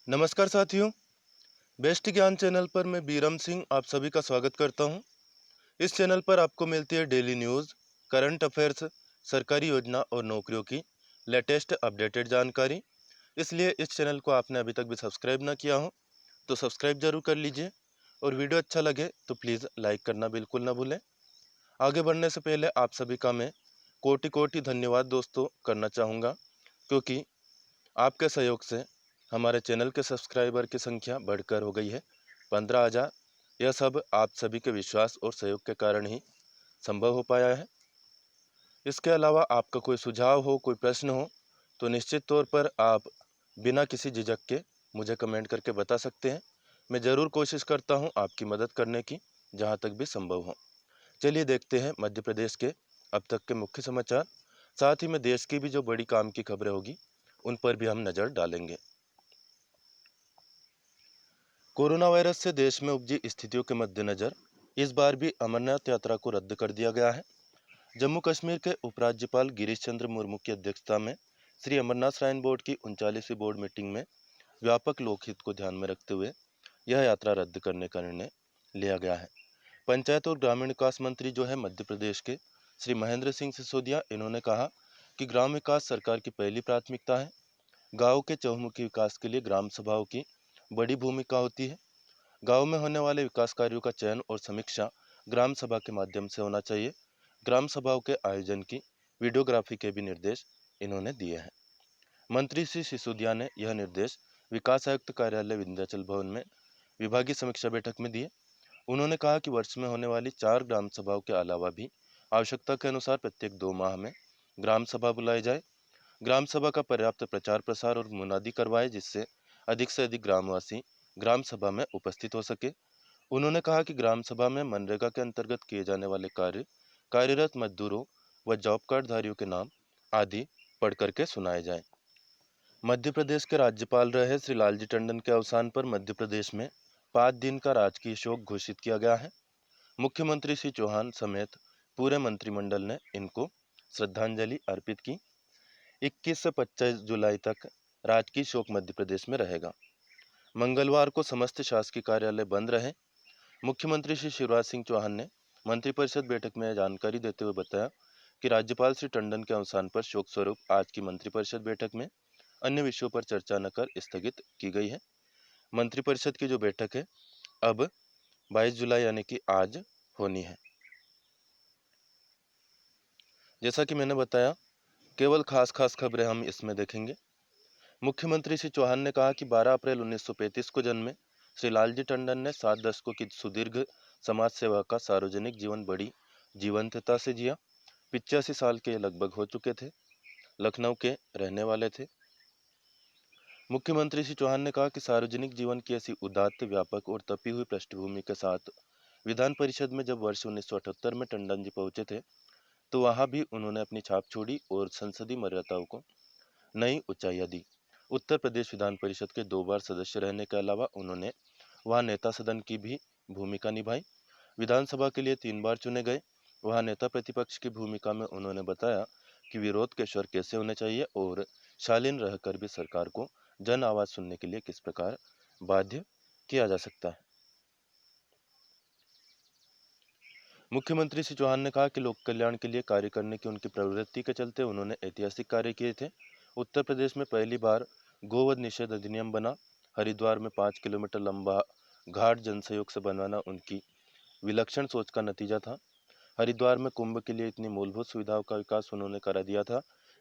नमस्कार साथियों, बेस्ट ज्ञान चैनल पर मैं बीरम सिंह आप सभी का स्वागत करता हूं। इस चैनल पर आपको मिलती है डेली न्यूज़, करंट अफेयर्स, सरकारी योजना और नौकरियों की लेटेस्ट अपडेटेड जानकारी। इसलिए इस चैनल को आपने अभी तक भी सब्सक्राइब ना किया हो तो सब्सक्राइब जरूर कर लीजिए और वीडियो अच्छा लगे तो प्लीज़ लाइक करना बिल्कुल ना भूलें। आगे बढ़ने से पहले आप सभी का मैं कोटि कोटि धन्यवाद दोस्तों करना चाहूँगा, क्योंकि आपके सहयोग से हमारे चैनल के सब्सक्राइबर की संख्या बढ़कर हो गई है 15,000। यह सब आप सभी के विश्वास और सहयोग के कारण ही संभव हो पाया है। इसके अलावा आपका कोई सुझाव हो, कोई प्रश्न हो तो निश्चित तौर पर आप बिना किसी झिझक के मुझे कमेंट करके बता सकते हैं। मैं ज़रूर कोशिश करता हूं आपकी मदद करने की जहां तक भी संभव हो। चलिए देखते हैं मध्य प्रदेश के अब तक के मुख्य समाचार। साथ ही में देश की भी जो बड़ी काम की खबरें होगी उन पर भी हम नज़र डालेंगे। कोरोना वायरस से देश में उपजी स्थितियों के मद्देनजर इस बार भी अमरनाथ यात्रा को रद्द कर दिया गया है। जम्मू कश्मीर के उपराज्यपाल गिरीश चंद्र मुर्मू की अध्यक्षता में श्री अमरनाथ श्राइन बोर्ड की 39वीं बोर्ड मीटिंग में व्यापक लोकहित को ध्यान में रखते हुए यह यात्रा रद्द करने का निर्णय लिया गया है। पंचायत और ग्रामीण विकास मंत्री जो है मध्य प्रदेश के श्री महेंद्र सिंह सिसोदिया, इन्होंने कहा कि ग्राम विकास सरकार की पहली प्राथमिकता है। गाँव के चहुमुखी विकास के लिए ग्राम सभाओं की बड़ी भूमिका होती है। गांव में होने वाले विकास कार्यों का चयन और समीक्षा ग्राम सभा के माध्यम से होना चाहिए। ग्राम सभाओं के आयोजन की वीडियोग्राफी के भी निर्देश इन्होंने दिए हैं। मंत्री श्री सिसोदिया ने यह निर्देश विकास आयुक्त कार्यालय विंध्याचल भवन में विभागीय समीक्षा बैठक में दिए। उन्होंने कहा कि वर्ष में होने वाली 4 ग्राम सभाओं के अलावा भी आवश्यकता के अनुसार प्रत्येक 2 माह में ग्राम सभा बुलाई जाए। ग्राम सभा का पर्याप्त प्रचार प्रसार और मुनादी करवाए, जिससे अधिक से अधिक ग्रामवासी ग्राम सभा में उपस्थित हो सके। उन्होंने कहा कि ग्राम सभा में मनरेगा के अंतर्गत किए जाने वाले कार्य, कार्यरत मजदूरों व जॉब कार्ड धारियों के नाम आदि पढ़ करके सुनाए जाएं। मध्य प्रदेश के राज्यपाल रहे श्री लालजी टंडन के अवसान पर मध्य प्रदेश में 5 दिन का राजकीय शोक घोषित किया गया है। मुख्यमंत्री श्री चौहान समेत पूरे मंत्रिमंडल ने इनको श्रद्धांजलि अर्पित की। 21 से 25 जुलाई तक राजकीय शोक मध्य प्रदेश में रहेगा। मंगलवार को समस्त शासकीय कार्यालय बंद रहे। मुख्यमंत्री श्री शिवराज सिंह चौहान ने मंत्रिपरिषद बैठक में जानकारी देते हुए बताया कि राज्यपाल श्री टंडन के अवसान पर शोक स्वरूप आज की मंत्रिपरिषद बैठक में अन्य विषयों पर चर्चा न कर स्थगित की गई है। मंत्रिपरिषद की जो बैठक है अब 22 जुलाई यानी कि आज होनी है। जैसा कि मैंने बताया, केवल खास खास खबरें हम इसमें देखेंगे। मुख्यमंत्री श्री चौहान ने कहा कि 12 अप्रैल 1935 को जन्मे श्री लालजी टंडन ने 7 दशकों की सुदीर्घ समाज सेवा का सार्वजनिक जीवन बड़ी जीवंतता से जिया। 85 साल के लगभग हो चुके थे। लखनऊ के रहने वाले थे। मुख्यमंत्री श्री चौहान ने कहा कि सार्वजनिक जीवन की ऐसी उदात्त, व्यापक और तपी हुई पृष्ठभूमि के साथ विधान परिषद में जब वर्ष 1978 में टंडन जी पहुंचे थे तो वहां भी उन्होंने अपनी छाप छोड़ी और संसदीय मर्यादाओं को नई ऊंचाइयां दी। उत्तर प्रदेश विधान परिषद के 2 बार सदस्य रहने के अलावा उन्होंने वहां नेता सदन की भी भूमिका निभाई। विधानसभा के लिए 3 बार चुने गए। वहां नेता प्रतिपक्ष की भूमिका में उन्होंने बताया कि विरोध के स्वर कैसे होने चाहिए और शालीन रहकर भी सरकार को जन आवाज सुनने के लिए किस प्रकार बाध्य किया जा सकता है। मुख्यमंत्री श्री चौहान ने कहा कि लोक कल्याण के लिए कार्य करने की उनकी प्रवृत्ति के चलते उन्होंने ऐतिहासिक कार्य किए थे। उत्तर प्रदेश में पहली बार गोवध निषेध अधिनियम बना। हरिद्वार में 5 किलोमीटर लंबा घाट जनसहयोग से बनवाना उनकी विलक्षण सोच का नतीजा था। हरिद्वार में कुंभ के लिए इतनी मूलभूत सुविधाओं का विकास उन्होंने करा दिया था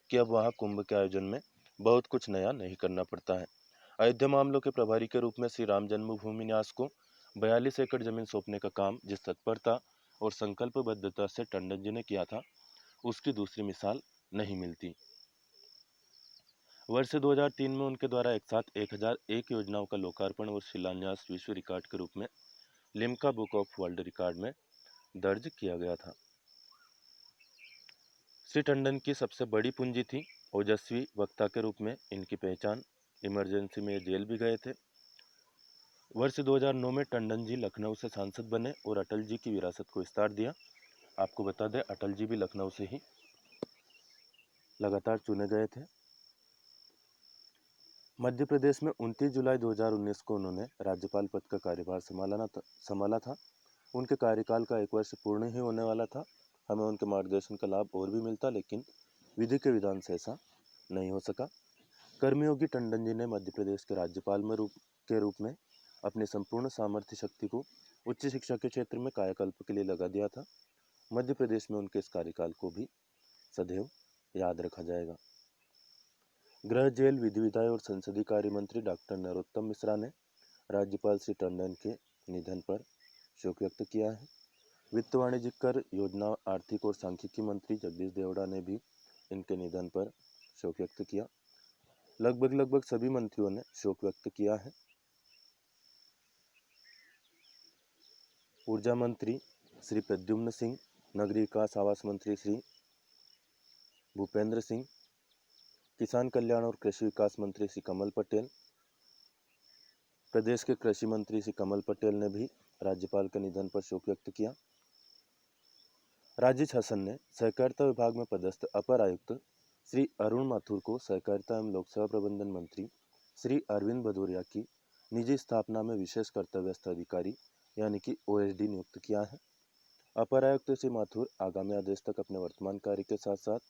कि अब वहां कुंभ के आयोजन में बहुत कुछ नया नहीं करना पड़ता है। अयोध्या मामलों के प्रभारी के रूप में श्री राम जन्मभूमि न्यास को 42 एकड़ जमीन सौंपने का काम जिस तत्परता और संकल्पबद्धता से टंडन जी ने किया था, उसकी दूसरी मिसाल नहीं मिलती। वर्ष 2003 में उनके द्वारा एक साथ 1001 योजनाओं का लोकार्पण और शिलान्यास विश्व रिकॉर्ड के रूप में Limca book of world record में दर्ज किया गया था। श्री टंडन की सबसे बड़ी पूंजी थी ओजस्वी वक्ता के रूप में इनकी पहचान। इमरजेंसी में जेल भी गए थे। वर्ष 2009 में टंडन जी लखनऊ से सांसद बने और अटल जी की विरासत को विस्तार दिया। आपको बता दें, अटल जी भी लखनऊ से ही लगातार चुने गए थे। मध्य प्रदेश में 29 जुलाई 2019 को उन्होंने राज्यपाल पद का कार्यभार संभाला था। उनके कार्यकाल का 1 वर्ष पूर्ण ही होने वाला था। हमें उनके मार्गदर्शन का लाभ और भी मिलता, लेकिन विधि के विधान से ऐसा नहीं हो सका। कर्मयोगी टंडन जी ने मध्य प्रदेश के राज्यपाल के रूप में अपनी संपूर्ण सामर्थ्य शक्ति को उच्च शिक्षा के क्षेत्र में कायाकल्प के लिए लगा दिया था। मध्य प्रदेश में उनके इस कार्यकाल को भी सदैव याद रखा जाएगा। गृह, जेल, विधि विधायी और संसदीय कार्य मंत्री डॉक्टर नरोत्तम मिश्रा ने राज्यपाल श्री टंडन के निधन पर शोक व्यक्त किया है। वित्त, वाणिज्य, कर, योजना, आर्थिक और सांख्यिकी मंत्री जगदीश देवड़ा ने भी इनके निधन पर शोक व्यक्त किया। लगभग सभी मंत्रियों ने शोक व्यक्त किया है। ऊर्जा मंत्री श्री प्रद्युम्न सिंह, नगरीय विकास आवास मंत्री श्री भूपेंद्र सिंह, किसान कल्याण और कृषि विकास मंत्री श्री कमल पटेल, प्रदेश के कृषि मंत्री श्री कमल पटेल ने भी राज्यपाल के निधन पर शोक व्यक्त किया। राज्य शासन ने सहकारिता विभाग में पदस्थ अपर आयुक्त श्री अरुण माथुर को सहकारिता एवं लोक सेवा प्रबंधन मंत्री श्री अरविंद भदौरिया की निजी स्थापना में विशेष कर्तव्यस्थ अधिकारी यानी कि OSD नियुक्त किया है। अपर आयुक्त श्री माथुर आगामी आदेश तक अपने वर्तमान कार्य के साथ साथ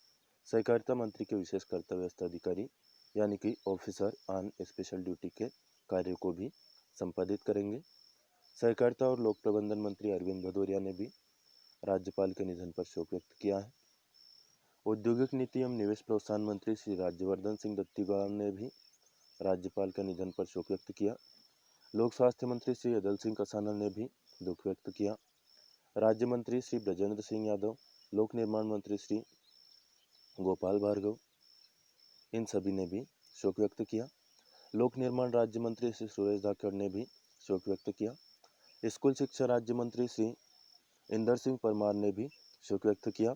सहकारिता मंत्री के विशेष कर्तव्यस्थ अधिकारी यानी कि ऑफिसर ऑन स्पेशल ड्यूटी के कार्यों को भी संपादित करेंगे। सहकारिता और लोक प्रबंधन मंत्री अरविंद भदौरिया ने भी राज्यपाल के निधन पर शोक व्यक्त किया है। औद्योगिक नीति एवं निवेश प्रोत्साहन मंत्री श्री राज्यवर्धन सिंह दत्तीगांव ने भी राज्यपाल के निधन पर शोक व्यक्त किया। लोक स्वास्थ्य मंत्री श्री अदल सिंह कसाना ने भी दुख व्यक्त किया। राज्य मंत्री श्री ब्रजेंद्र सिंह यादव, लोक निर्माण मंत्री श्री गोपाल भार्गव, इन सभी ने भी शोक व्यक्त किया। लोक निर्माण राज्य मंत्री श्री सुरेश धाकड़ ने भी शोक व्यक्त किया। स्कूल शिक्षा राज्य मंत्री श्री इंदर सिंह परमार ने भी शोक व्यक्त किया।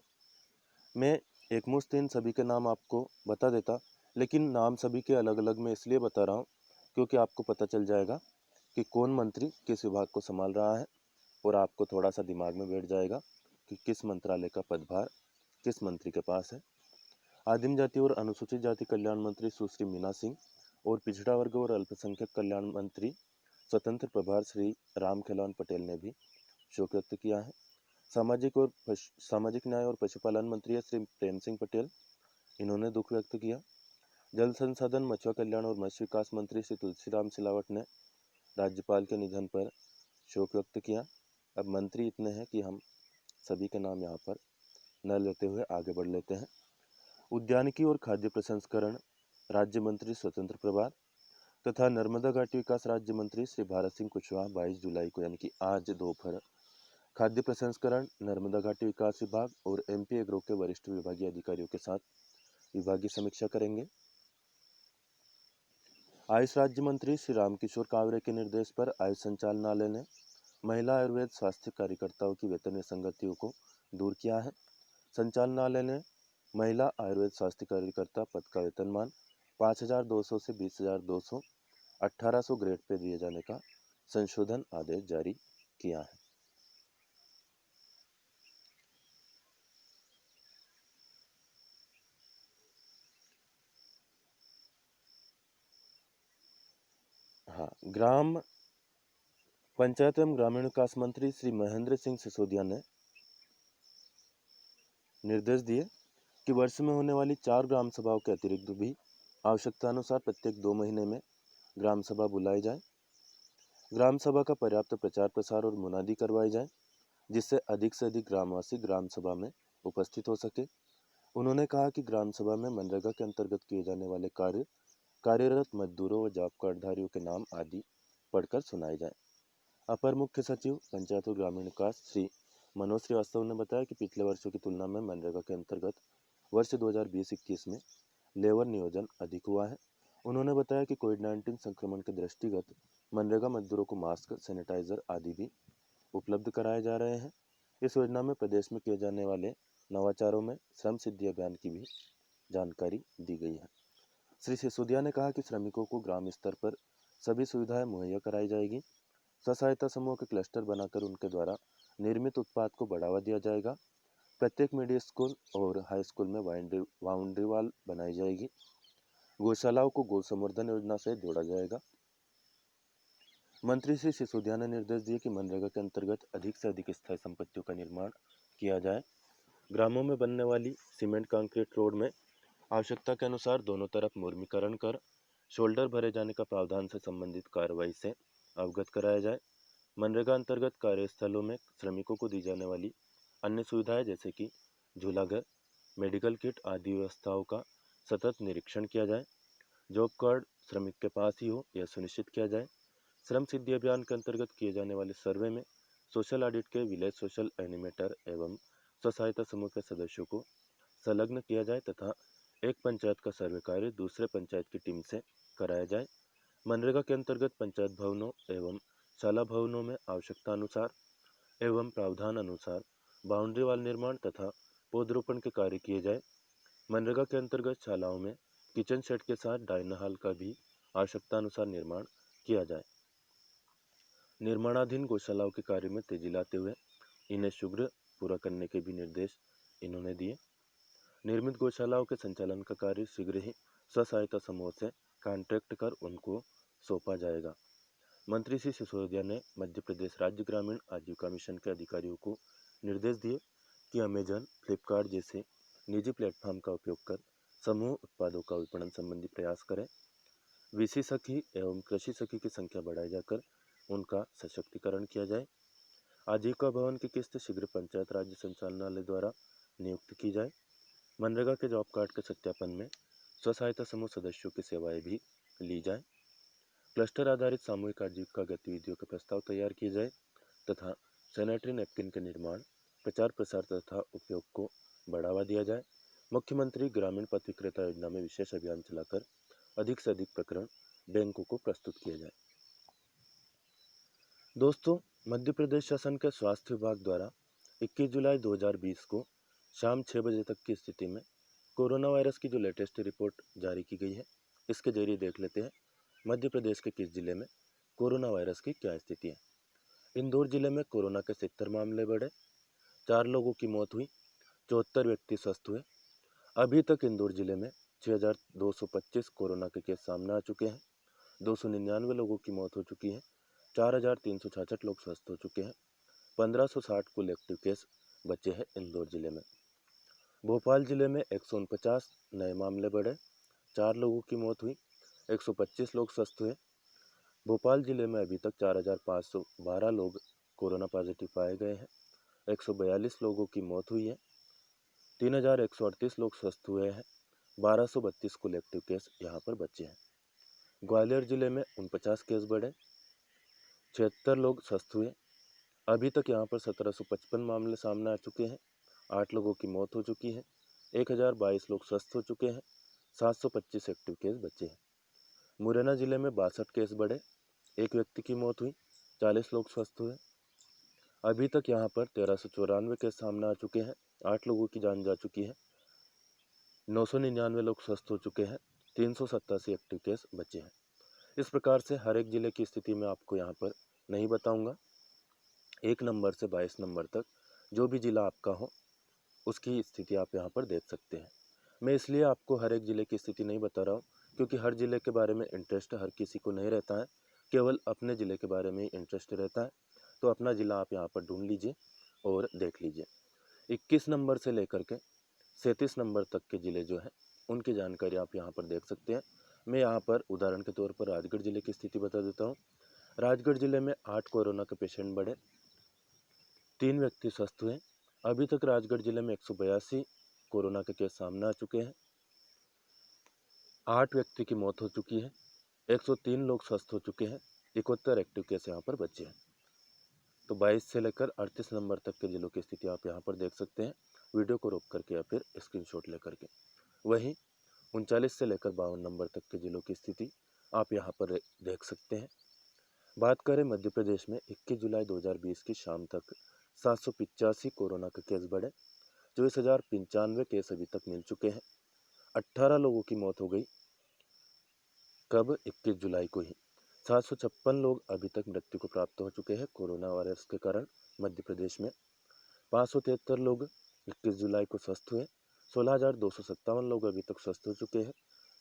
मैं एक मुश्त इन सभी के नाम आपको बता देता, लेकिन नाम सभी के अलग अलग मैं इसलिए बता रहा हूँ क्योंकि आपको पता चल जाएगा कि कौन मंत्री किस विभाग को संभाल रहा है और आपको थोड़ा सा दिमाग में बैठ जाएगा कि किस मंत्रालय का पदभार किस मंत्री के पास है। आदिम जाति और अनुसूचित जाति कल्याण मंत्री सुश्री मीना सिंह और पिछड़ा वर्ग और अल्पसंख्यक कल्याण मंत्री स्वतंत्र प्रभार श्री राम खिलावन पटेल ने भी शोक व्यक्त किया है। सामाजिक न्याय और पशुपालन मंत्री श्री प्रेम सिंह पटेल, इन्होंने दुख व्यक्त किया। जल संसाधन, मछुआ कल्याण और मत्स्य विकास मंत्री श्री तुलसीराम सिलावट ने राज्यपाल के निधन पर शोक व्यक्त किया। अब मंत्री इतने हैं कि हम सभी के नाम यहाँ पर न लेते हुए आगे बढ़ लेते हैं। उद्यानिकी और खाद्य प्रसंस्करण राज्य मंत्री स्वतंत्र प्रभार तथा नर्मदा घाटी विकास राज्य मंत्री श्री भारत सिंह कुशवाहा 22 जुलाई को यानी कि आज दोपहर खाद्य प्रसंस्करण, नर्मदा घाटी विकास विभाग और MP एग्रो के वरिष्ठ विभागीय अधिकारियों के साथ विभागीय समीक्षा करेंगे। आयुष राज्य मंत्री श्री रामकिशोर कावरे के निर्देश पर आयुष संचालनालय ने महिला आयुर्वेद स्वास्थ्य कार्यकर्ताओं की वेतन विसंगतियों को दूर किया है। संचालनालय ने महिला आयुर्वेद स्वास्थ्य कार्यकर्ता पद का वेतनमान 5,200 से 20,200 1800 ग्रेड पे दिए जाने का संशोधन आदेश जारी किया है। हाँ, ग्राम पंचायत एवं ग्रामीण विकास मंत्री श्री महेंद्र सिंह सिसोदिया ने निर्देश दिए कि वर्ष में होने वाली 4 ग्राम सभाओं के अतिरिक्त भी आवश्यकतानुसार प्रत्येक 2 महीने में ग्राम सभा बुलाई जाए। ग्राम सभा का पर्याप्त प्रचार प्रसार और मुनादी करवाई जाए जिससे अधिक से अधिक ग्रामवासी ग्राम सभा में उपस्थित हो सके। उन्होंने कहा कि ग्राम सभा में मनरेगा के अंतर्गत किए जाने वाले कार्यरत मजदूरों व जॉब कार्डधारियों के नाम आदि पढ़कर सुनाए जाए। अपर मुख्य सचिव पंचायत और ग्रामीण विकास श्री मनोज श्रीवास्तव ने बताया कि पिछले वर्षों की तुलना में मनरेगा के अंतर्गत वर्ष 2020-21 में लेबर नियोजन अधिक हुआ है। उन्होंने बताया कि कोविड-19 संक्रमण के दृष्टिगत मनरेगा मजदूरों को मास्क, सैनिटाइजर आदि भी उपलब्ध कराए जा रहे हैं। इस योजना में प्रदेश में किए जाने वाले नवाचारों में श्रम सिद्धि अभियान की भी जानकारी दी गई है। श्री सिसोदिया ने कहा कि श्रमिकों को ग्राम स्तर पर सभी सुविधाएं मुहैया कराई जाएगी। स्व सहायता समूह के क्लस्टर बनाकर उनके द्वारा निर्मित उत्पाद को बढ़ावा दिया जाएगा। प्रत्येक मिडिल स्कूल और हाई स्कूल में बाउंड्री वॉल बनाई जाएगी। गौशालाओं को गौ संवर्धन योजना से जोड़ा जाएगा। मंत्री श्री सिसोदिया ने निर्देश दिए कि मनरेगा के अंतर्गत अधिक से अधिक स्थायी संपत्तियों का निर्माण किया जाए। ग्रामों में बनने वाली सीमेंट कंक्रीट रोड में आवश्यकता के अनुसार दोनों तरफ मुर्मीकरण कर शोल्डर भरे जाने का प्रावधान से संबंधित कार्रवाई से अवगत कराया जाए। मनरेगा अंतर्गत कार्यस्थलों में श्रमिकों को दी जाने वाली अन्य सुविधाएं जैसे कि झूलाघर, मेडिकल किट आदि व्यवस्थाओं का सतत निरीक्षण किया जाए। जॉब कार्ड श्रमिक के पास ही हो यह सुनिश्चित किया जाए। श्रम सिद्धि अभियान के अंतर्गत किए जाने वाले सर्वे में सोशल ऑडिट के विलेज सोशल एनिमेटर एवं स्व सहायता समूह के सदस्यों को संलग्न किया जाए तथा एक पंचायत का सर्वे कार्य दूसरे पंचायत की टीम से कराया जाए। मनरेगा के अंतर्गत पंचायत भवनों एवं शाला भवनों में आवश्यकता अनुसार एवं प्रावधान अनुसार बाउंड्री वाल निर्माण तथा पौधरोपण के कार्य किए जाए। मनरेगा के अंतर्गत शालाओं में किचन सेट के साथ डाइनिंग हॉल का भी आवश्यकता अनुसार निर्माण किया जाए। निर्माणाधीन गौशालाओं के कार्य में तेजी लाते हुए इन्हें शीघ्र पूरा करने के भी निर्देश इन्होंने दिए। निर्मित गौशालाओं के संचालन का कार्य शीघ्र ही स्व सहायता समूह से कॉन्ट्रैक्ट कर उनको सौंपा जाएगा। मंत्री श्री सिसोदिया ने मध्य प्रदेश राज्य ग्रामीण आजीविका मिशन के अधिकारियों को निर्देश दिए कि अमेजन, फ्लिपकार्ट जैसे निजी प्लेटफॉर्म का उपयोग कर समूह उत्पादों का विपणन संबंधी प्रयास करें। वीसी सखी एवं कृषि सखी की संख्या बढ़ाई जाकर उनका सशक्तिकरण किया जाए। आजीविका भवन की किस्त शीघ्र पंचायत राज्य संचालनालय द्वारा नियुक्त की जाए। मनरेगा के जॉब कार्ड के सत्यापन में स्व सहायता समूह सदस्यों की सेवाएं भी ली जाए। क्लस्टर आधारित सामूहिक आजीविका गतिविधियों के प्रस्ताव तैयार किए जाए तथा सैनिटरी नैपकिन के निर्माण, प्रचार प्रसार तथा उपयोग को बढ़ावा दिया जाए। मुख्यमंत्री ग्रामीण पथ विक्रेता योजना में विशेष अभियान चलाकर अधिक से अधिक प्रकरण बैंकों को प्रस्तुत किए जाए। दोस्तों, मध्य प्रदेश शासन के स्वास्थ्य विभाग द्वारा 21 जुलाई 2020 को शाम 6 बजे तक की स्थिति में कोरोना वायरस की जो लेटेस्ट रिपोर्ट जारी की गई है, इसके जरिए देख लेते हैं मध्य प्रदेश के किस जिले में कोरोना वायरस की क्या स्थिति है। इंदौर जिले में कोरोना के 70 मामले बढ़े, 4 लोगों की मौत हुई, 74 व्यक्ति स्वस्थ हुए। अभी तक इंदौर जिले में 6225 कोरोना के केस सामने आ चुके हैं, 299 लोगों की मौत हो चुकी है, 4366 लोग स्वस्थ हो चुके हैं, 1560 कुल एक्टिव केस बचे हैं इंदौर जिले में। भोपाल जिले में 149 नए मामले बढ़े, 4 लोगों की मौत हुई, 125 लोग स्वस्थ हुए। भोपाल जिले में अभी तक 4512 लोग कोरोना पॉजिटिव पाए गए हैं, 142 लोगों की मौत हुई है, 3138 लोग स्वस्थ हुए हैं, 1232 कुल एक्टिव केस यहाँ पर बचे हैं। ग्वालियर जिले में 49 केस बढ़े, 76 लोग स्वस्थ हुए। अभी तक यहाँ पर 1755 मामले सामने आ चुके हैं, 8 लोगों की मौत हो चुकी है, 1022 लोग स्वस्थ हो चुके हैं, 725 एक्टिव केस बचे हैं। मुरैना जिले में 62 केस बढ़े, 1 व्यक्ति की मौत हुई, 40 लोग स्वस्थ हुए। अभी तक यहाँ पर 1394 केस सामने आ चुके हैं, 8 लोगों की जान जा चुकी है, 999 लोग स्वस्थ हो चुके हैं, 387 एक्टिव केस बचे हैं। इस प्रकार से हर एक जिले की स्थिति मैं आपको यहाँ पर नहीं बताऊंगा। 1 नंबर से 22 नंबर तक जो भी जिला आपका हो उसकी स्थिति आप यहाँ पर देख सकते हैं। मैं इसलिए आपको हर एक ज़िले की स्थिति नहीं बता रहा हूँ क्योंकि हर ज़िले के बारे में इंटरेस्ट हर किसी को नहीं रहता है, केवल अपने ज़िले के बारे में ही इंटरेस्ट रहता है। तो अपना ज़िला आप यहाँ पर ढूंढ लीजिए और देख लीजिए। 21 नंबर से लेकर के 37 नंबर तक के ज़िले जो हैं उनकी जानकारी आप यहाँ पर देख सकते हैं। मैं यहाँ पर उदाहरण के तौर पर राजगढ़ ज़िले की स्थिति बता देता हूँ। राजगढ़ ज़िले में 8 कोरोना के पेशेंट बढ़े, 3 व्यक्ति स्वस्थ हुए। अभी तक राजगढ़ जिले में 182 कोरोना के केस सामने आ चुके हैं, 8 व्यक्ति की मौत हो चुकी है, 103 लोग स्वस्थ हो चुके हैं, 71 एक्टिव केस यहाँ पर बचे हैं। तो 22 से लेकर 38 नंबर तक के जिलों की स्थिति आप यहाँ पर देख सकते हैं, वीडियो को रोक करके या फिर स्क्रीनशॉट लेकर के। वहीं 39 से लेकर 52 नंबर तक के जिलों की स्थिति आप यहाँ पर देख सकते हैं। बात करें मध्य प्रदेश में 21 जुलाई 2020 की शाम तक 785 कोरोना के केस बढ़े, 24,095 केस अभी तक मिल चुके हैं, 18 लोगों की मौत हो गई। कब? 21 जुलाई को ही। 756 लोग अभी तक मृत्यु को प्राप्त हो चुके हैं कोरोना वायरस के कारण मध्य प्रदेश में। 573 लोग 21 जुलाई को स्वस्थ हुए, 16,257 लोग अभी तक स्वस्थ हो चुके हैं,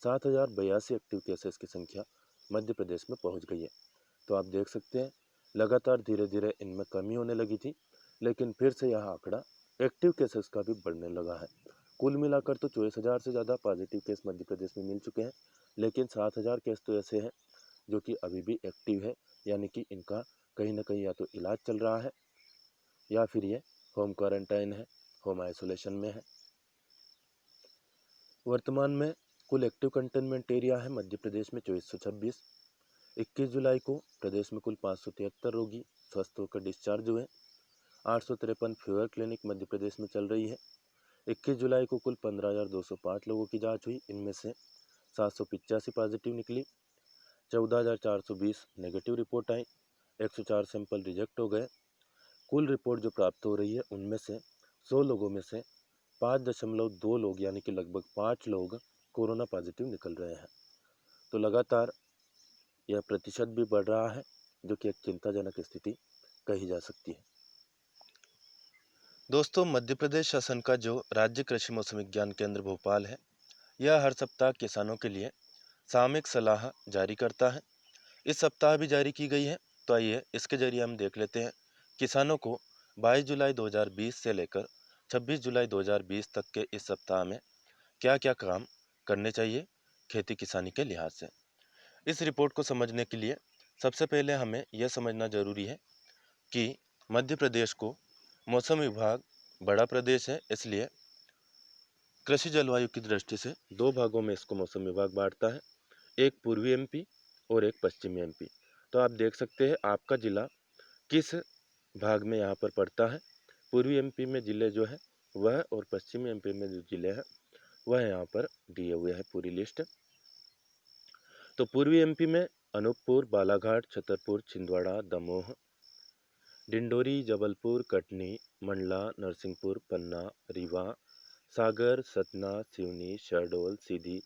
7,082 एक्टिव केसेस की संख्या मध्य प्रदेश में पहुंच गई है। तो आप देख सकते हैं लगातार धीरे धीरे इनमें कमी होने लगी थी, लेकिन फिर से यह आंकड़ा एक्टिव केसेस का भी बढ़ने लगा है। कुल मिलाकर तो 24,000 से ज़्यादा पॉजिटिव केस मध्य प्रदेश में मिल चुके हैं, लेकिन 7,000 केस तो ऐसे हैं जो कि अभी भी एक्टिव है, यानी कि इनका कहीं ना कहीं या तो इलाज चल रहा है या फिर ये होम क्वारंटाइन है, होम आइसोलेशन में है। वर्तमान में कुल एक्टिव कंटेनमेंट एरिया है मध्य प्रदेश में 2426। 21 जुलाई को प्रदेश में कुल 573 रोगी स्वस्थ होकर डिस्चार्ज हुए। 853 फीवर क्लिनिक मध्य प्रदेश में चल रही है। 21 जुलाई को कुल 15,205 लोगों की जांच हुई, इनमें से 785 पॉजिटिव निकली, 14,420 नेगेटिव रिपोर्ट आई, 104 सैंपल रिजेक्ट हो गए। कुल रिपोर्ट जो प्राप्त हो रही है उनमें से 100 लोगों में से 5.2 लोग यानी कि लगभग 5 लोग कोरोना पॉजिटिव निकल रहे हैं। तो लगातार यह प्रतिशत भी बढ़ रहा है, जो कि एक चिंताजनक स्थिति कही जा सकती है। दोस्तों, मध्य प्रदेश शासन का जो राज्य कृषि मौसम विज्ञान केंद्र भोपाल है, यह हर सप्ताह किसानों के लिए सामयिक सलाह जारी करता है। इस सप्ताह भी जारी की गई है, तो आइए इसके जरिए हम देख लेते हैं किसानों को 22 जुलाई 2020 से लेकर 26 जुलाई 2020 तक के इस सप्ताह में क्या क्या काम करने चाहिए खेती किसानी के लिहाज से। इस रिपोर्ट को समझने के लिए सबसे पहले हमें यह समझना जरूरी है कि मध्य प्रदेश को मौसम विभाग बड़ा प्रदेश है, इसलिए कृषि जलवायु की दृष्टि से दो भागों में इसको मौसम विभाग बांटता है, एक पूर्वी एमपी और एक पश्चिमी एमपी। तो आप देख सकते हैं आपका जिला किस भाग में यहाँ पर पड़ता है। पूर्वी एमपी में जिले जो है वह और पश्चिमी एमपी में जो जिले हैं वह यहाँ पर दिए हुए हैं पूरी लिस्ट। तो पूर्वी एमपी में अनूपपुर, बालाघाट, छतरपुर, छिंदवाड़ा, दमोह, डिंडोरी, जबलपुर, कटनी, मंडला, नरसिंहपुर, पन्ना, रीवा, सागर, सतना, सिवनी, शहडोल, सीधी,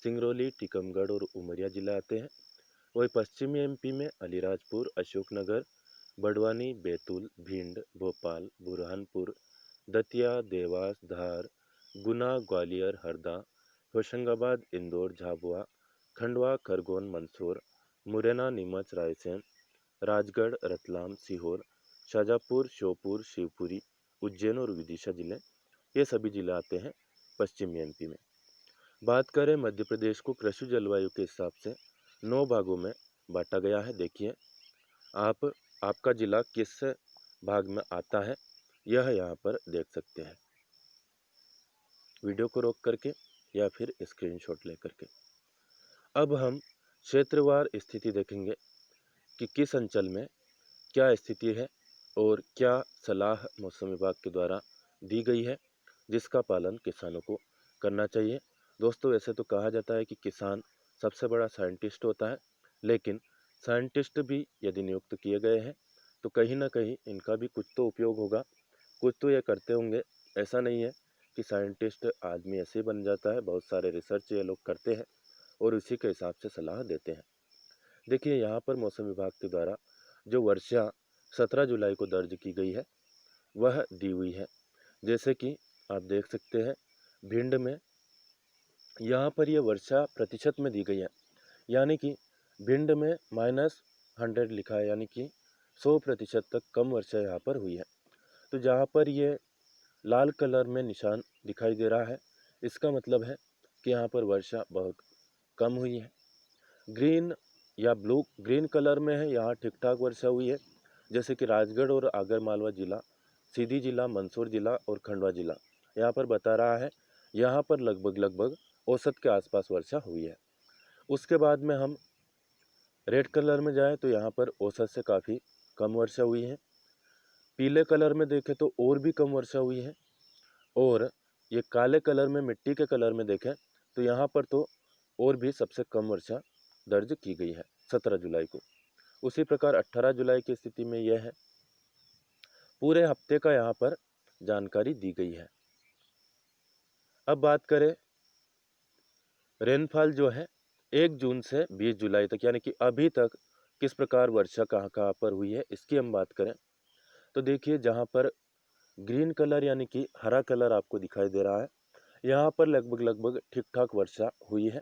सिंगरौली, टीकमगढ़ और उमरिया जिला आते हैं। वही पश्चिमी एमपी में अलीराजपुर, अशोकनगर, बड़वानी, बैतूल, भिंड, भोपाल, बुरहानपुर, दतिया, देवास, धार, गुना, ग्वालियर, हरदा, होशंगाबाद, इंदौर, झाबुआ, खंडवा, खरगोन, मंदसौर, मुरैना, नीमच, रायसेन, राजगढ़, रतलाम, सीहोर, शाजापुर, श्योपुर, शिवपुरी, उज्जैन और विदिशा जिले, ये सभी जिले आते हैं पश्चिमी एमपी में। बात करें मध्य प्रदेश को कृषि जलवायु के हिसाब से 9 भागों में बांटा गया है। देखिए आपका जिला किस भाग में आता है यह यहाँ पर देख सकते हैं, वीडियो को रोक करके या फिर स्क्रीनशॉट लेकर के। अब हम क्षेत्रवार स्थिति देखेंगे कि किस अंचल में क्या स्थिति है और क्या सलाह मौसम विभाग के द्वारा दी गई है जिसका पालन किसानों को करना चाहिए। दोस्तों, वैसे तो कहा जाता है कि किसान सबसे बड़ा साइंटिस्ट होता है, लेकिन साइंटिस्ट भी यदि नियुक्त किए गए हैं तो कहीं ना कहीं इनका भी कुछ तो उपयोग होगा, कुछ तो ये करते होंगे। ऐसा नहीं है कि साइंटिस्ट आदमी ऐसे ही बन जाता है, बहुत सारे रिसर्च ये लोग करते हैं और उसी के हिसाब से सलाह देते हैं। देखिए यहाँ पर मौसम विभाग के द्वारा जो वर्षा 17 जुलाई को दर्ज की गई है वह दी हुई है। जैसे कि आप देख सकते हैं भिंड में यहाँ पर यह वर्षा प्रतिशत में दी गई है, यानी कि भिंड में -100 लिखा है, यानी कि 100% तक कम वर्षा यहाँ पर हुई है। तो जहाँ पर ये लाल कलर में निशान दिखाई दे रहा है इसका मतलब है कि यहाँ पर वर्षा बहुत कम हुई है। ग्रीन या ग्रीन कलर में है, यहाँ ठीक ठाक वर्षा हुई है। जैसे कि राजगढ़ और आगर मालवा जिला, सीधी जिला, मंदसौर जिला और खंडवा जिला यहाँ पर बता रहा है यहाँ पर लगभग औसत के आसपास वर्षा हुई है। उसके बाद में हम रेड कलर में जाएं तो यहाँ पर औसत से काफ़ी कम वर्षा हुई है। पीले कलर में देखें तो और भी कम वर्षा हुई है, और ये काले कलर में मिट्टी के कलर में देखें तो यहाँ पर तो और भी सबसे कम वर्षा दर्ज की गई है 17 जुलाई को। उसी प्रकार 18 जुलाई की स्थिति में यह है, पूरे हफ्ते का यहाँ पर जानकारी दी गई है। अब बात करें रेनफॉल जो है 1 जून से 20 जुलाई तक, यानी कि अभी तक किस प्रकार वर्षा कहाँ कहाँ पर हुई है इसकी हम बात करें तो देखिए जहाँ पर ग्रीन कलर यानी कि हरा कलर आपको दिखाई दे रहा है यहाँ पर लगभग ठीक ठाक वर्षा हुई है।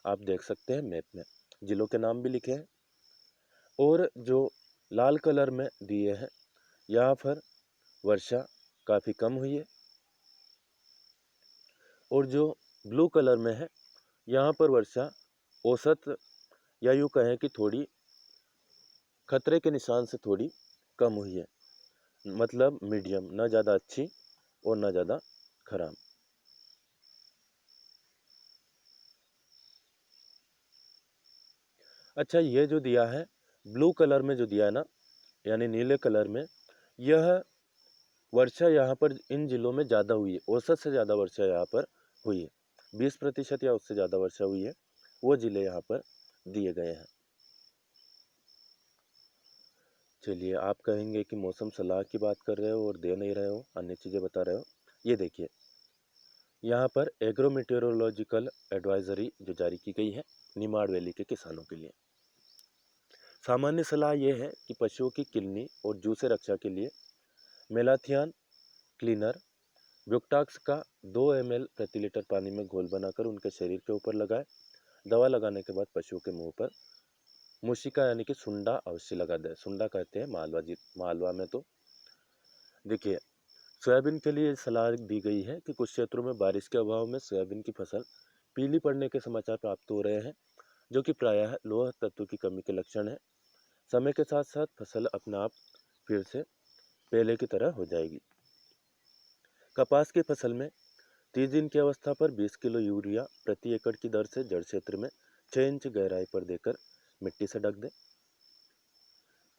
आप देख सकते हैं मैप में, जिलों के नाम भी लिखे हैं। और जो लाल कलर में दिए हैं, यहाँ पर वर्षा काफ़ी कम हुई है। और जो ब्लू कलर में है, यहाँ पर वर्षा औसत या यूँ कहें कि थोड़ी खतरे के निशान से थोड़ी कम हुई है, मतलब मीडियम, ना ज़्यादा अच्छी और ना ज़्यादा खराब। अच्छा, ये जो दिया है ब्लू कलर में, जो दिया है ना, यानी नीले कलर में, यह वर्षा यहाँ पर इन जिलों में ज़्यादा हुई है, औसत से ज़्यादा वर्षा यहाँ पर हुई है, 20% या उससे ज़्यादा वर्षा हुई है, वो जिले यहाँ पर दिए गए हैं। चलिए, आप कहेंगे कि मौसम सलाह की बात कर रहे हो और दे नहीं रहे हो, अन्य चीज़ें बता रहे हो। ये देखिए, यहाँ पर एग्रो मेटेरोलॉजिकल एडवाइजरी जो जारी की गई है निमाड़ वैली के किसानों के लिए। सामान्य सलाह ये है कि पशुओं की किलनी और जू से रक्षा के लिए मेलाथियान क्लीनर ब्यूटाक्स का 2 ml प्रति लीटर पानी में घोल बनाकर उनके शरीर के ऊपर लगाएं। दवा लगाने के बाद पशुओं के मुंह पर मूशिका यानी कि सुंडा अवश्य लगा दें। सुंडा कहते हैं मालवा में। तो देखिए, सोयाबीन के लिए सलाह दी गई है कि कुछ क्षेत्रों में बारिश के अभाव में सोयाबीन की फसल पीली पड़ने के समाचार प्राप्त हो रहे हैं, जो कि प्रायः लोह तत्व की कमी के लक्षण है। समय के साथ साथ फसल अपने आप फिर से पहले की तरह हो जाएगी। कपास की फसल में 30 दिन की अवस्था पर 20 किलो यूरिया प्रति एकड़ की दर से जड़ क्षेत्र में 6 इंच गहराई पर देकर मिट्टी से ढक दें।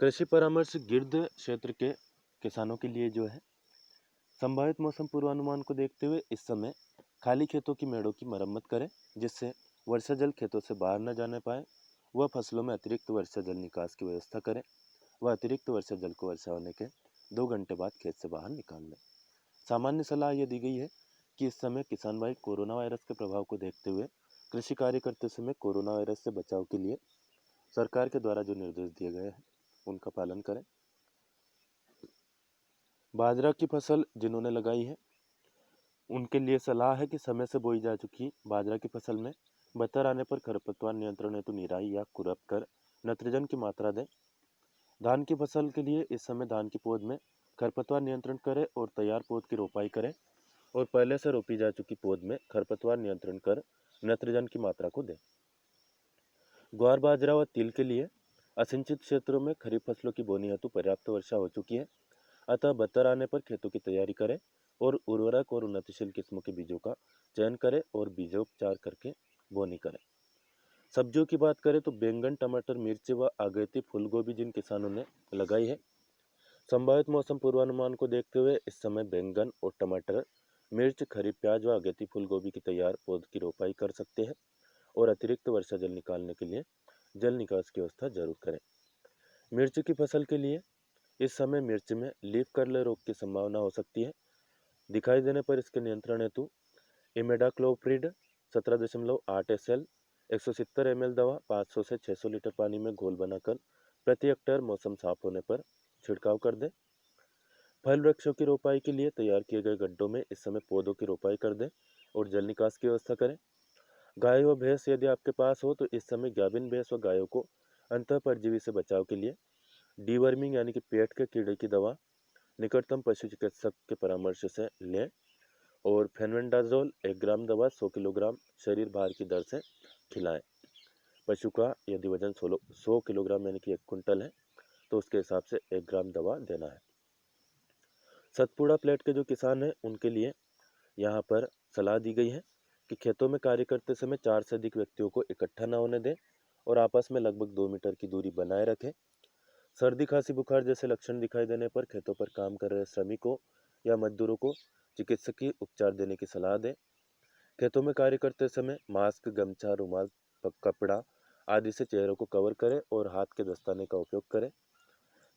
कृषि परामर्श गिर्द क्षेत्र के किसानों के लिए जो है, संभावित मौसम पूर्वानुमान को देखते हुए इस समय खाली खेतों की मेड़ों की मरम्मत करें, जिससे वर्षा जल खेतों से बाहर न जाने पाए। वह फसलों में अतिरिक्त वर्षा जल निकास की व्यवस्था करें। वह अतिरिक्त वर्षा जल को वर्षा होने के 2 घंटे बाद खेत से बाहर निकाल दें। सामान्य सलाह यह दी गई है कि इस समय किसान भाई कोरोना वायरस के प्रभाव को देखते हुए कृषि कार्य करते समय कोरोना वायरस से बचाव के लिए सरकार के द्वारा जो निर्देश दिए गए हैं उनका पालन करें। बाजरा की फसल जिन्होंने लगाई है उनके लिए सलाह है कि समय से बोई जा चुकी बाजरा की फसल में बतर आने पर खरपतवार नियंत्रण हेतु निराई या खुरप कर नत्रजन की मात्रा दें। धान की फसल के लिए इस समय धान की पौध में खरपतवार नियंत्रण करें और तैयार पौध की रोपाई करें, और पहले से रोपी जा चुकी पौध में खरपतवार नियंत्रण कर नत्रजन की मात्रा को दें। ग्वार बाजरा व तिल के लिए असिंचित क्षेत्रों में खरीफ फसलों की बोनी हेतु पर्याप्त वर्षा हो चुकी है, अतः बतर आने पर खेतों की तैयारी करें और उर्वरक और उन्नतिशील किस्मों के बीजों का चयन करें और बीजोपचार करके बोनी करें। सब्जियों की बात करें तो बैंगन, टमाटर, मिर्च व अगेती फूल गोभी जिन किसानों ने लगाई है, संभावित मौसम पूर्वानुमान को देखते हुए इस समय बैंगन और टमाटर, मिर्च, खरीफ प्याज व अगेती फूल गोभी की तैयार पौध की रोपाई कर सकते हैं और अतिरिक्त वर्षा जल निकालने के लिए जल निकास की व्यवस्था जरूर करें। मिर्च की फसल के लिए इस समय मिर्च में लीफ कर्ल रोग की संभावना हो सकती है। दिखाई देने पर इसके नियंत्रण हेतु इमेडाक्लोप्रिड 17.8 SL 170 ml दवा 500 से 600 लीटर पानी में घोल बनाकर प्रति हेक्टेयर मौसम साफ होने पर छिड़काव कर दें। फल वृक्षों की रोपाई के लिए तैयार किए गए गड्ढों में इस समय पौधों की रोपाई कर दें और जल निकास की व्यवस्था करें। गाय व भैंस यदि आपके पास हो तो इस समय गाभिन भैंस व गायों को अंतः परजीवी से बचाव के लिए डीवर्मिंग यानी कि पेट के कीड़े की दवा निकटतम पशु चिकित्सक के परामर्श से लें और फेनवेंडाजोल 1 ग्राम दवा 100 किलोग्राम शरीर भार की दर से खिलाएं। पशु का यदि वजन 100 किलोग्राम यानी कि 1 कुंटल है तो उसके हिसाब से 1 ग्राम दवा देना है। सतपुड़ा प्लेट के जो किसान हैं उनके लिए यहाँ पर सलाह दी गई है कि खेतों में कार्य करते समय 4 से अधिक व्यक्तियों को इकट्ठा न होने दें और आपस में लगभग 2 मीटर की दूरी बनाए रखें। सर्दी, खांसी, बुखार जैसे लक्षण दिखाई देने पर खेतों पर काम कर रहे श्रमिकों या मजदूरों को चिकित्सकीय उपचार देने की सलाह दें। खेतों में कार्य करते समय मास्क, गमछा, रुमाल, कपड़ा आदि से चेहरों को कवर करें और हाथ के दस्ताने का उपयोग करें।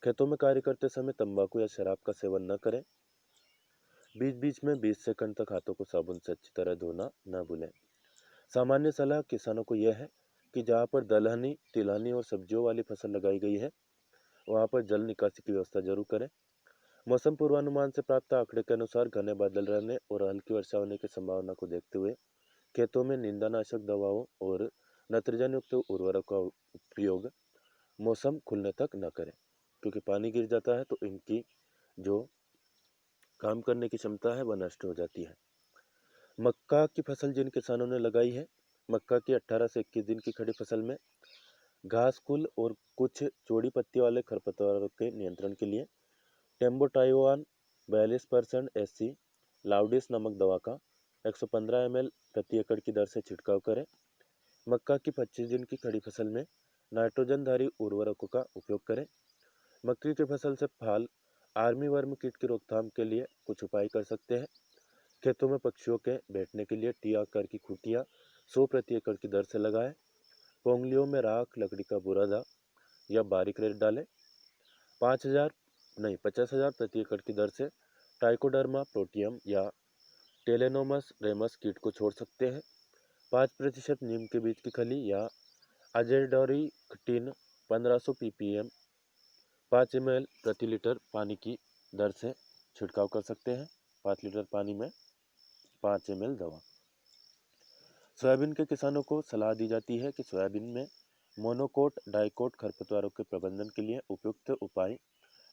खेतों में कार्य करते समय तंबाकू या शराब का सेवन न करें। बीच बीच में 20 सेकंड तक हाथों को साबुन से अच्छी तरह धोना न भूलें। सामान्य सलाह किसानों को यह है कि जहाँ पर दलहनी, तिलहनी और सब्जियों वाली फसल लगाई गई है वहाँ पर जल निकासी की व्यवस्था जरूर करें। मौसम पूर्वानुमान से प्राप्त आंकड़े के अनुसार घने बादल रहने और हल्की वर्षा होने की संभावना को देखते हुए खेतों में निंदानाशक दवाओं और नाइट्रोजन युक्त उर्वरक का प्रयोग मौसम खुलने तक न करें, क्योंकि पानी गिर जाता है तो इनकी जो काम करने की क्षमता है वह नष्ट हो जाती है। मक्का की फसल जिन किसानों ने लगाई है, मक्का की 18 से 21 दिन की खड़ी फसल में घास कुल और कुछ चौड़ी पत्ती वाले खरपतवारों के नियंत्रण के लिए टेम्बोटाइवान 42% SC लाउडिस नामक दवा का 115 ml प्रति एकड़ की दर से छिड़काव करें। मक्का की 25 दिन की खड़ी फसल में नाइट्रोजनधारी उर्वरकों का उपयोग करें। मक्की की फसल से फाल आर्मी वर्म कीट की रोकथाम के लिए कुछ उपाय कर सकते हैं। खेतों में पक्षियों के बैठने के लिए टी आकार की खूंटियाँ 100 प्रति एकड़ की दर से लगाएं। पोंगलियों में राख लकड़ी का बुरादा या बारीक रेत डालें। 50,000 प्रति एकड़ की दर से ट्राइकोडर्मा प्रोटियम या टेलेनोमस रेमस कीट को छोड़ सकते हैं। 5% नीम के बीज की खली या अजेडोरिक्टिन 1500 ppm 5 ml प्रति लीटर पानी की दर से छिड़काव कर सकते हैं। 5 लीटर पानी में 5 ml दवा। सोयाबीन के किसानों को सलाह दी जाती है कि सोयाबीन में मोनोकोट डाइकोट खरपतवारों के प्रबंधन के लिए उपयुक्त उपाय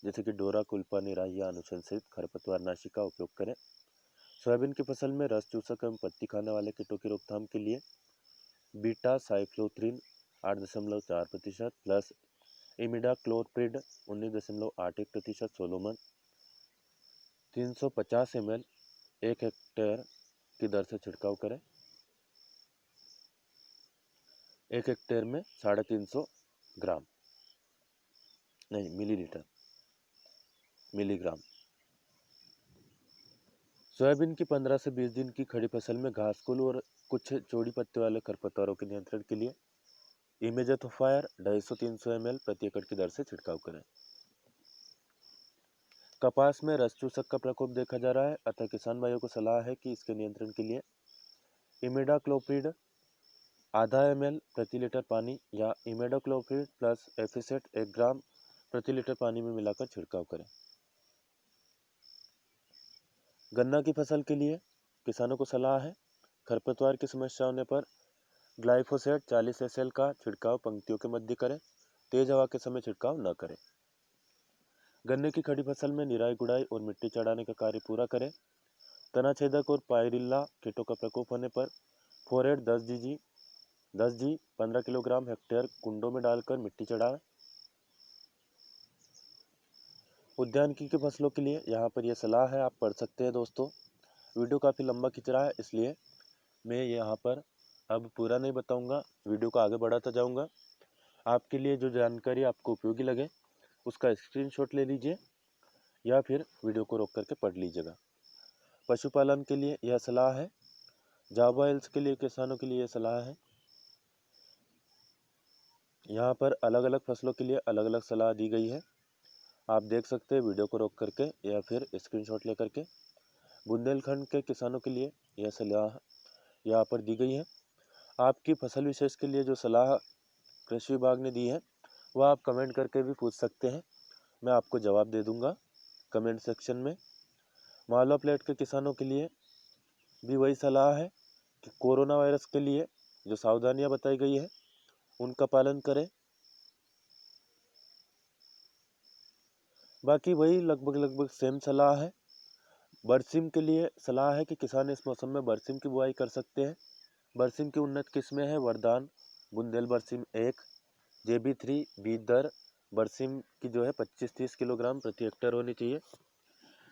जैसे कि डोरा कुल्पा निराई या अनुशंसित खरपतवारनाशी का उपयोग करें। सोयाबीन की फसल में रस चूसक एवं पत्ती खाने वाले कीटों की रोकथाम के लिए बीटा साइक्लोथ्रिन 8.4% प्लस इमिडाक्लोप्रिड 19.81% सोलोमन 350 ml 1 हेक्टेयर की दर से छिड़काव करें। 1 हेक्टेयर में 350 ग्राम नहीं मिलीग्राम। सोयाबीन की 15 से 20 दिन की खड़ी फसल में घासकुल और कुछ चौड़ी पत्ते वाले खरपतवारों के नियंत्रण के लिए इमेजोथोफायर 250-300 ml प्रति एकड़ की दर से छिड़काव करें। कपास में रस चूसक का प्रकोप देखा जा रहा है, अतः किसान भाइयों को सलाह है कि इसके नियंत्रण के लिए इमिडाक्लोप्रिड आधा ml प्रति लीटर पानी या इमिडाक्लोप्रिड प्लस एफिसेट 1 ग्राम प्रति लीटर पानी में मिलाकर छिड़काव करें। गन्ना की फसल के लिए किसानों को सलाह है, खरपतवार की समस्या होने पर ग्लाइफोसेट 40 SL का छिड़काव पंक्तियों के मध्य करें। तेज हवा के समय छिड़काव न करें। गन्ने की खड़ी फसल में निराई गुड़ाई और मिट्टी चढ़ाने का कार्य पूरा करें। तना छेदक और पायरिल्ला कीटों का प्रकोप होने पर फोरेट 10G 15 किलोग्राम हेक्टेयर कुंडों में डालकर मिट्टी चढ़ाएं। उद्यानिकी की फसलों के लिए यहाँ पर यह सलाह है, आप पढ़ सकते हैं दोस्तों। वीडियो काफ़ी लंबा खिंच रहा है, इसलिए मैं यहाँ पर अब पूरा नहीं बताऊँगा, वीडियो को आगे बढ़ाता जाऊँगा। आपके लिए जो जानकारी आपको उपयोगी लगे उसका स्क्रीनशॉट ले लीजिए या फिर वीडियो को रोक करके पढ़ लीजिएगा। पशुपालन के लिए यह सलाह है, जावा हिल्स के लिए किसानों के लिए यह सलाह है। यहाँ पर अलग अलग फसलों के लिए अलग अलग सलाह दी गई है, आप देख सकते हैं वीडियो को रोक करके या फिर स्क्रीनशॉट ले करके। बुंदेलखंड के किसानों के लिए यह सलाह यहाँ पर दी गई है। आपकी फसल विशेष के लिए जो सलाह कृषि विभाग ने दी है वह आप कमेंट करके भी पूछ सकते हैं, मैं आपको जवाब दे दूंगा कमेंट सेक्शन में। मालवा प्लेट के किसानों के लिए भी वही सलाह है कि कोरोना वायरस के लिए जो सावधानियां बताई गई है उनका पालन करें। बाकी वही लगभग सेम सलाह है। बरसीम के लिए सलाह है कि किसान इस मौसम में बरसीम की बुआई कर सकते हैं। बरसीम की उन्नत किस्में हैं वरदान, बुंदेल बरसीम 1, JB3 बीज दर बरसीम की जो है 25-30 किलोग्राम प्रति हेक्टेयर होनी चाहिए।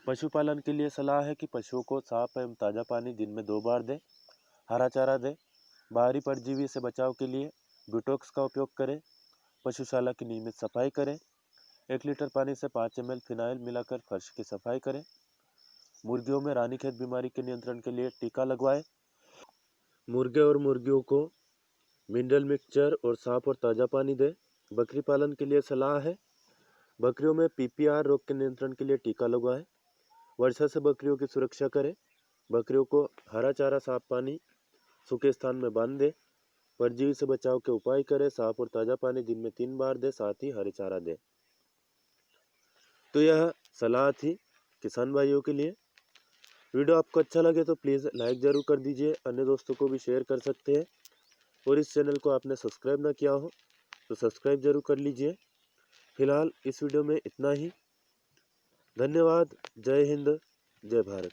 पशुपालन के लिए सलाह है कि पशुओं को साफ एवं ताज़ा पानी दिन में 2 बार दें, हरा चारा दें। बाहरी परजीवी से बचाव के लिए ब्यूटॉक्स का उपयोग करें। पशुशाला की नियमित सफाई करें। 1 लीटर पानी से 5 ml फिनाइल मिलाकर फर्श की सफाई करें। मुर्गियों में रानीखेत बीमारी के नियंत्रण के लिए टीका लगवाएं। मुर्गे और मुर्गियों को मिनरल मिक्सचर और साफ और ताज़ा पानी दें। बकरी पालन के लिए सलाह है, बकरियों में PPR रोग के नियंत्रण के लिए टीका लगवाएं। वर्षा से बकरियों की सुरक्षा करें। बकरियों को हरा चारा साफ पानी सूखे स्थान में बांध दें। परजीवी से बचाव के उपाय करें। साफ और ताज़ा पानी दिन में 3 बार दें, साथ ही हरे चारा दें। तो यह सलाह थी किसान भाइयों के लिए। वीडियो आपको अच्छा लगे तो प्लीज़ लाइक ज़रूर कर दीजिए, अन्य दोस्तों को भी शेयर कर सकते हैं। और इस चैनल को आपने सब्सक्राइब ना किया हो तो सब्सक्राइब जरूर कर लीजिए। फिलहाल इस वीडियो में इतना ही। धन्यवाद। जय हिंद, जय भारत।